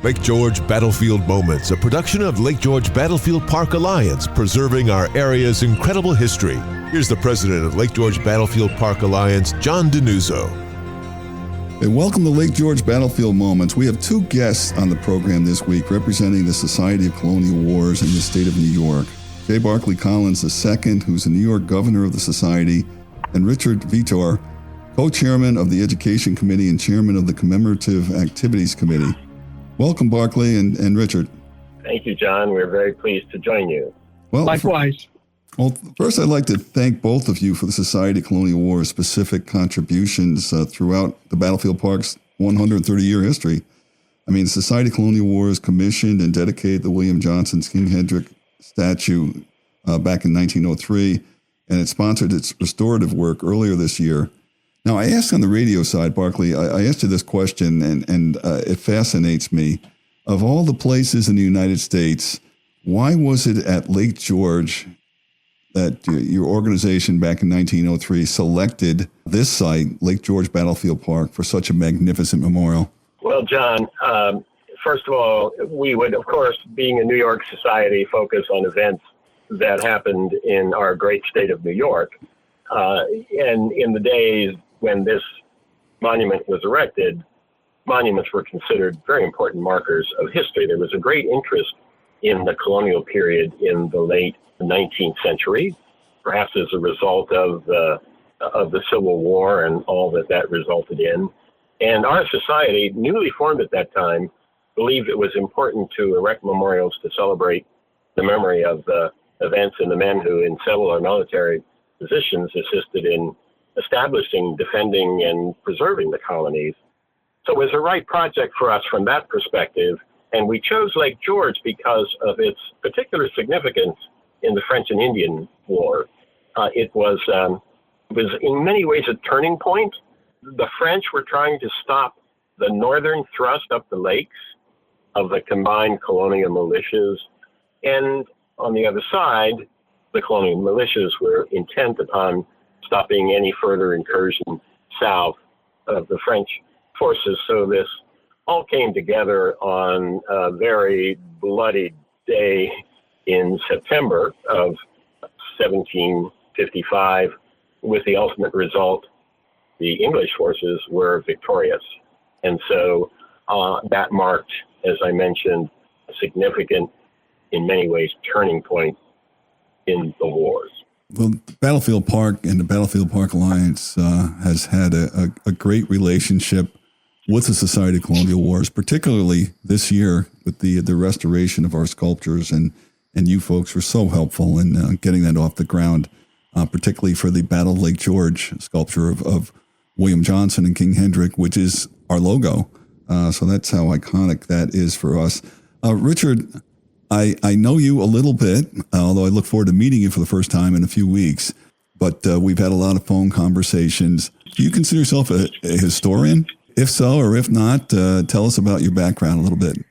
Lake George Battlefield Moments, a production of Lake George Battlefield Park Alliance, preserving our area's incredible history. Here's the president of Lake George Battlefield Park Alliance, John Denuzzo. Hey, welcome to Lake George Battlefield Moments. We have two guests on the program this week representing the Society of Colonial Wars in the state of New York. J. Barclay Collins II, who's the New York governor of the Society, and Richard Vietor, co-chairman of the Education Committee and chairman of the Commemorative Activities Committee. Welcome, Barclay and Richard. Thank you, John. We're very pleased to join you. Well, likewise. First, I'd like to thank both of you for the Society of Colonial Wars' specific contributions throughout the Battlefield Park's 130-year history. I mean, the Society of Colonial Wars commissioned and dedicated the William Johnson-King Hendrick statue back in 1903, and it sponsored its restorative work earlier this year. Now, I asked on the radio side, Barclay, I asked you this question, and it fascinates me. Of all the places in the United States, why was it at Lake George that your organization back in 1903 selected this site, Lake George Battlefield Park, for such a magnificent memorial? Well, John, first of all, we would, of course, being a New York society, focus on events that happened in our great state of New York. And in the days when this monument was erected, monuments were considered very important markers of history. There was a great interest in the colonial period in the late 19th century, perhaps as a result of the Civil War and all that resulted in. And our society, newly formed at that time, believed it was important to erect memorials to celebrate the memory of the events and the men who, in civil or military positions, assisted in establishing, defending, and preserving the colonies. So it was a right project for us from that perspective, and we chose Lake George because of its particular significance in the French and Indian War. It was in many ways a turning point. The French were trying to stop the northern thrust up the lakes of the combined colonial militias, and on the other side, the colonial militias were intent upon stopping any further incursion south of the French forces. So this all came together on a very bloody day in September of 1755, with the ultimate result, the English forces were victorious. And so that marked, as I mentioned, a significant, in many ways, turning point in the wars. Well, Battlefield Park and the Battlefield Park Alliance has had a great relationship with the Society of Colonial Wars, particularly this year with the restoration of our sculptures, and you folks were so helpful in getting that off the ground, particularly for the Battle of Lake George sculpture of William Johnson and King Hendrick, which is our logo. So that's how iconic that is for us. Richard, I know you a little bit, although I look forward to meeting you for the first time in a few weeks, but we've had a lot of phone conversations. Do you consider yourself a historian? If so, or if not, tell us about your background a little bit.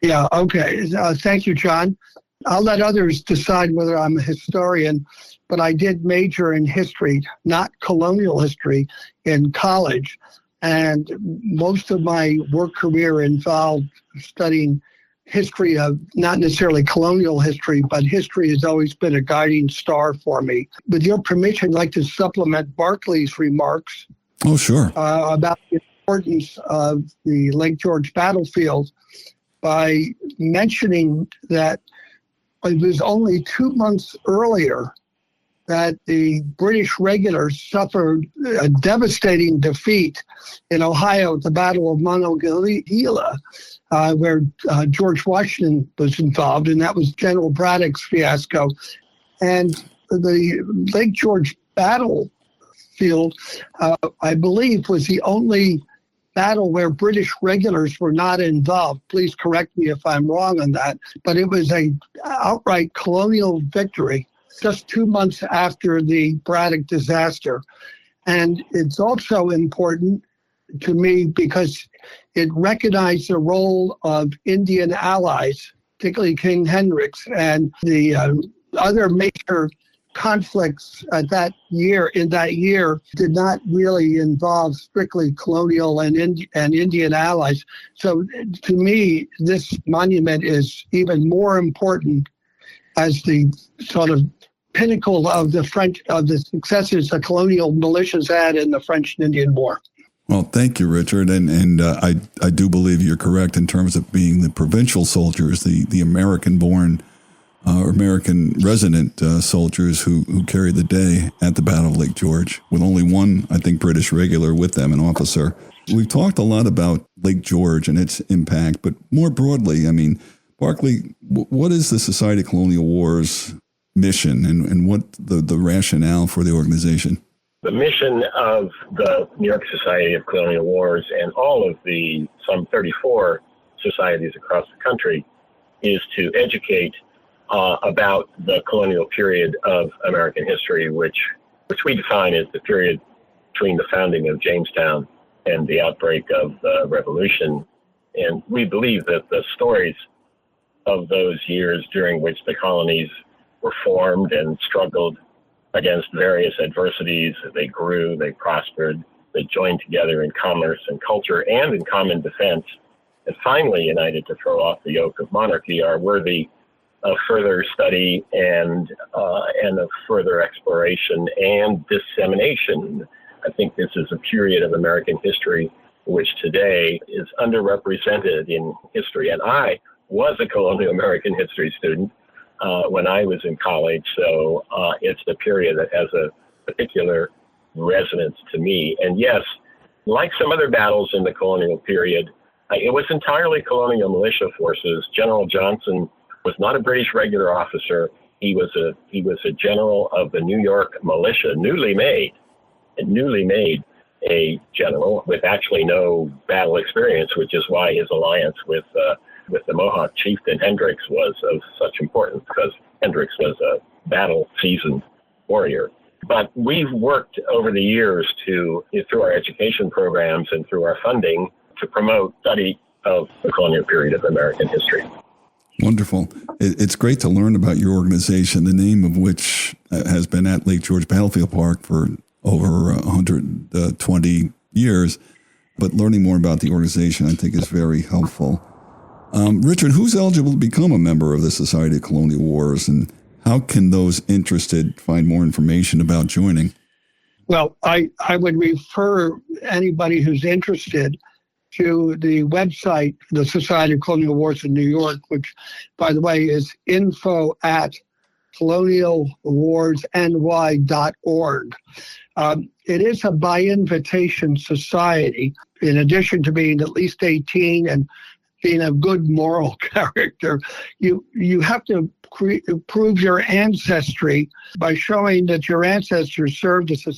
Yeah, okay. Thank you, John. I'll let others decide whether I'm a historian, but I did major in history, not colonial history, in college. And most of my work career involved studying history of not necessarily colonial history, but history has always been a guiding star for me. With your permission, I'd like to supplement Barclay's remarks. Oh, sure. About the importance of the Lake George battlefield by mentioning that it was only 2 months earlier that the British regulars suffered a devastating defeat in Ohio at the Battle of Monongahela, where George Washington was involved, and that was General Braddock's fiasco. And the Lake George battlefield, I believe, was the only battle where British regulars were not involved. Please correct me if I'm wrong on that, but it was a outright colonial victory just 2 months after the Braddock disaster. And it's also important to me because it recognized the role of Indian allies, particularly King Hendrick's and the other major conflicts in that year did not really involve strictly colonial and Indian allies. So to me, this monument is even more important as the sort of pinnacle of the successes the colonial militias had in the French and Indian War. Well, thank you, Richard. And I do believe you're correct in terms of being the provincial soldiers, the American-born or American resident soldiers who carried the day at the Battle of Lake George, with only one, I think, British regular with them, an officer. We've talked a lot about Lake George and its impact, but more broadly, I mean, Barclay, what is the Society of Colonial Wars mission and what the rationale for the organization? The mission of the New York Society of Colonial Wars and all of the some 34 societies across the country is to educate about the colonial period of American history, which we define as the period between the founding of Jamestown and the outbreak of the Revolution. And we believe that the stories of those years during which the colonies were formed and struggled against various adversities, they grew, they prospered, they joined together in commerce and culture and in common defense, and finally united to throw off the yoke of monarchy, are worthy of further study and of further exploration and dissemination. I think this is a period of American history which today is underrepresented in history. And I was a colonial American history student when I was in college, so it's a period that has a particular resonance to me. And yes, like some other battles in the colonial period, it was entirely colonial militia forces. General Johnson was not a British regular officer. He was a general of the New York militia, newly made a general with actually no battle experience, which is why his alliance with the Mohawk chieftain Hendricks was of such importance, because Hendricks was a battle-seasoned warrior. But we've worked over the years through our education programs and through our funding, to promote study of the colonial period of American history. Wonderful. It's great to learn about your organization, the name of which has been at Lake George Battlefield Park for over 120 years. But learning more about the organization, I think, is very helpful. Richard, who's eligible to become a member of the Society of Colonial Wars, and how can those interested find more information about joining? Well, I would refer anybody who's interested to the website, the Society of Colonial Wars in New York, which, by the way, is info@colonialwarsny.org. It is a by-invitation society. In addition to being at least 18 and being a good moral character, you have to prove your ancestry by showing that your ancestors served as a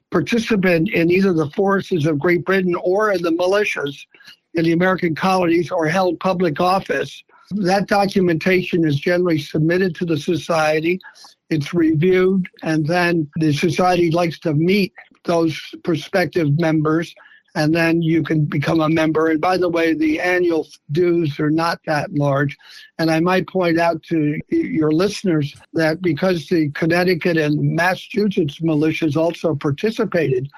participant in either the forces of Great Britain or in the militias in the American colonies, or held public office. That documentation is generally submitted to the society. It's reviewed, and then the society likes to meet those prospective members, and then you can become a member. And by the way, the annual dues are not that large. And I might point out to your listeners that because the Connecticut and Massachusetts militias also participated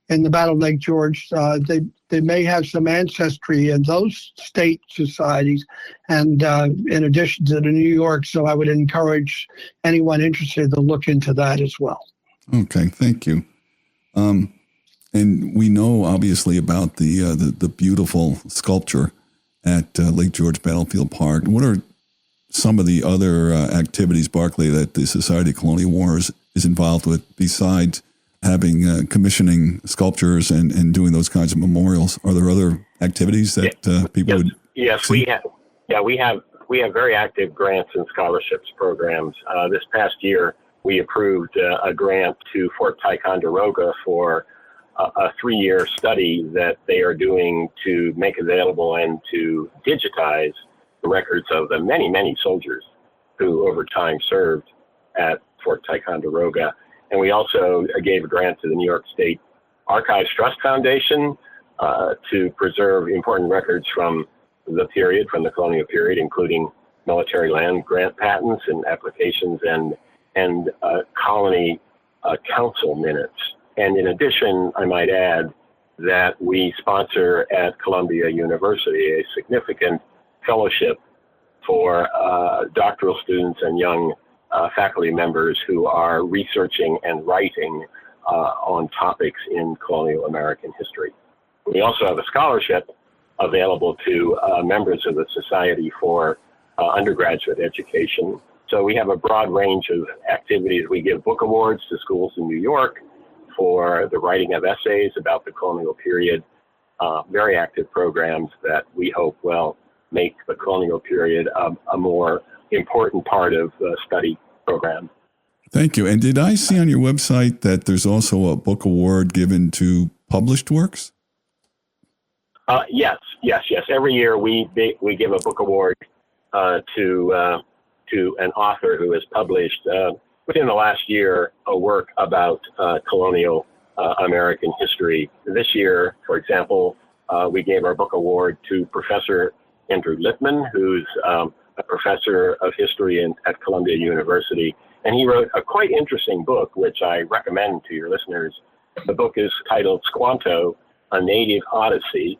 in the Battle of Lake George, they may have some ancestry in those state societies, and in addition to the New York. So I would encourage anyone interested to look into that as well. Okay, thank you. And we know, obviously, about the beautiful sculpture at Lake George Battlefield Park. What are some of the other activities, Barclay, that the Society of Colonial Wars is involved with, besides having commissioning sculptures and doing those kinds of memorials? Are there other activities that people would? Yes, see? we have very active grants and scholarships programs. This past year, we approved a grant to Fort Ticonderoga for a 3-year study that they are doing to make available and to digitize the records of the many, many soldiers who over time served at Fort Ticonderoga. And we also gave a grant to the New York State Archives Trust Foundation to preserve important records from the period, from the colonial period, including military land grant patents and applications and and colony council minutes. And in addition, I might add that we sponsor at Columbia University a significant fellowship for doctoral students and young faculty members who are researching and writing on topics in colonial American history. We also have a scholarship available to members of the Society for undergraduate education. So we have a broad range of activities. We give book awards to schools in New York for the writing of essays about the colonial period, very active programs that we hope will make the colonial period a more important part of the study program. Thank you. And did I see on your website that there's also a book award given to published works? Yes. Every year we give a book award to an author who has published within the last year a work about colonial American history. This year, for example, we gave our book award to Professor Andrew Lippman, who's a professor of history at Columbia University, and he wrote a quite interesting book, which I recommend to your listeners. The book is titled Squanto, A Native Odyssey.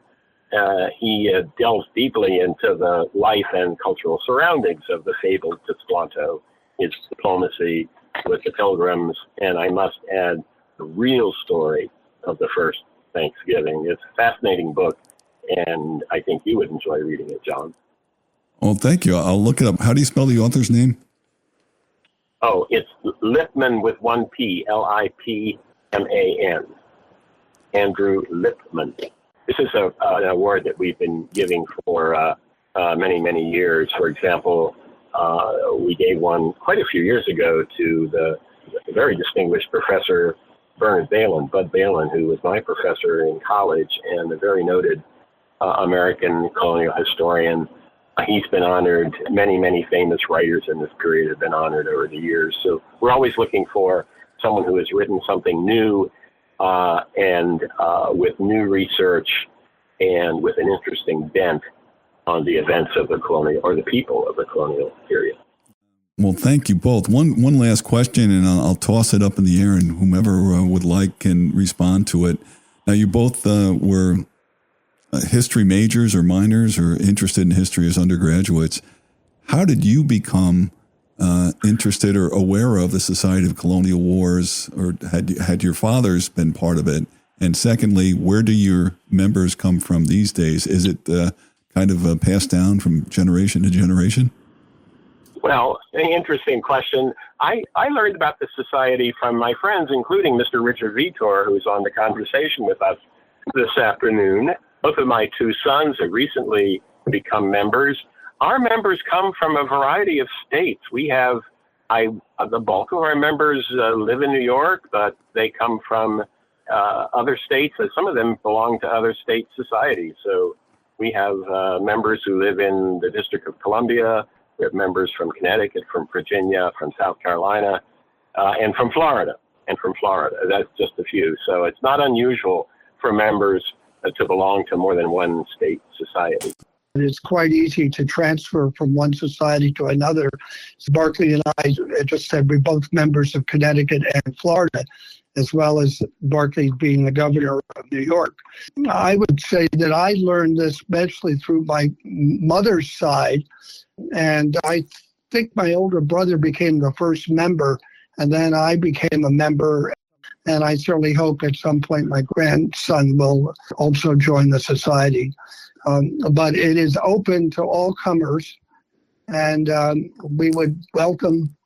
He delves deeply into the life and cultural surroundings of the fabled Squanto, his diplomacy with the Pilgrims, and I must add, the real story of the first Thanksgiving. It's a fascinating book, and I think you would enjoy reading it, John. Well, thank you. I'll look it up. How do you spell the author's name? Oh, it's Lippman with one P, Lipman. Andrew Lippman. This is an award that we've been giving for many, many years. For example, we gave one quite a few years ago to the very distinguished Professor Bud Balin, who was my professor in college and a very noted American colonial historian. He's been honored. Many, many famous writers in this period have been honored over the years. So we're always looking for someone who has written something new and with new research and with an interesting bent on the events of the colonial or the people of the colonial period. Well, thank you both. One last question, and I'll toss it up in the air, and whomever would like can respond to it. Now, you both were history majors or minors or interested in history as undergraduates. How did you become interested or aware of the Society of Colonial Wars, or had your fathers been part of it? And secondly, where do your members come from these days? Is it kind of passed down from generation to generation? Well, an interesting question. I learned about the society from my friends, including Mr. Richard Vietor, who's on the conversation with us this afternoon. Both of my two sons have recently become members. Our members come from a variety of states. We have, the bulk of our members live in New York, but they come from other states. Some of them belong to other state societies. So we have members who live in the District of Columbia. We have members from Connecticut, from Virginia, from South Carolina, and from Florida. That's just a few. So it's not unusual for members to belong to more than one state society. It's quite easy to transfer from one society to another. So Barclay and I just said we're both members of Connecticut and Florida, as well as Barclay being the governor of New York. I would say that I learned this especially through my mother's side, and I think my older brother became the first member, and then I became a member. And I certainly hope at some point my grandson will also join the society. But it is open to all comers, and we would welcome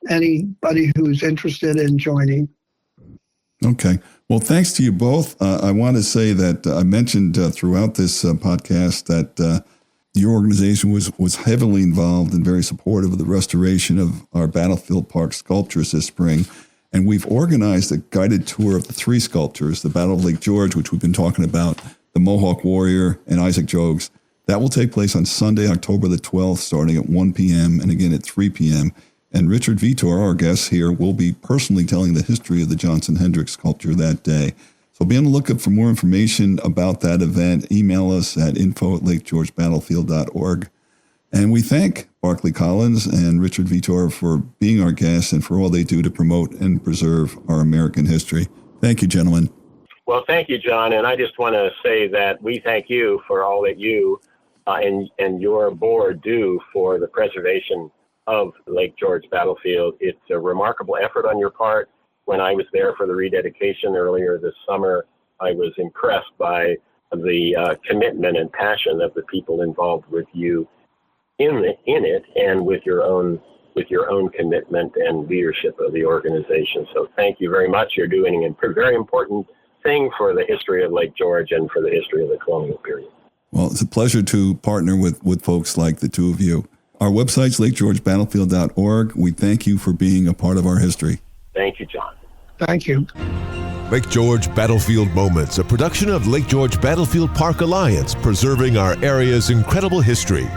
anybody who's interested in joining. Okay. Well, thanks to you both. I want to say that I mentioned throughout this podcast that your organization was heavily involved and very supportive of the restoration of our Battlefield Park sculptures this spring. And we've organized a guided tour of the three sculptures, the Battle of Lake George, which we've been talking about, the Mohawk Warrior, and Isaac Jogues. That will take place on Sunday, October the 12th, starting at 1 p.m. and again at 3 p.m. And Richard Vietor, our guest here, will be personally telling the history of the Johnson-King Hendrick sculpture that day. So be on the lookout for more information about that event. Email us at info@lakegeorgebattlefield.org. And we thank Barclay Collins and Richard Vietor for being our guests and for all they do to promote and preserve our American history. Thank you, gentlemen. Well, thank you, John. And I just want to say that we thank you for all that you and your board do for the preservation of Lake George Battlefield. It's a remarkable effort on your part. When I was there for the rededication earlier this summer, I was impressed by the commitment and passion of the people involved with you in it, and with your own commitment and leadership of the organization. So thank you very much. You're doing a very important thing for the history of Lake George and for the history of the colonial period. Well, it's a pleasure to partner with folks like the two of you. Our website's lakegeorgebattlefield.org. We thank you for being a part of our history. Thank you, John. Thank you. Lake George Battlefield Moments, a production of Lake George Battlefield Park Alliance, preserving our area's incredible history.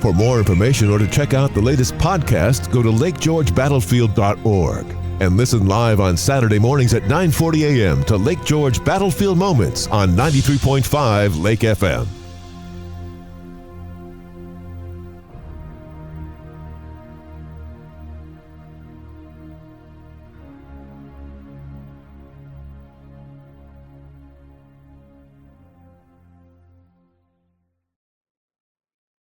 For more information or to check out the latest podcast, go to lakegeorgebattlefield.org and listen live on Saturday mornings at 9:40 a.m. to Lake George Battlefield Moments on 93.5 Lake FM.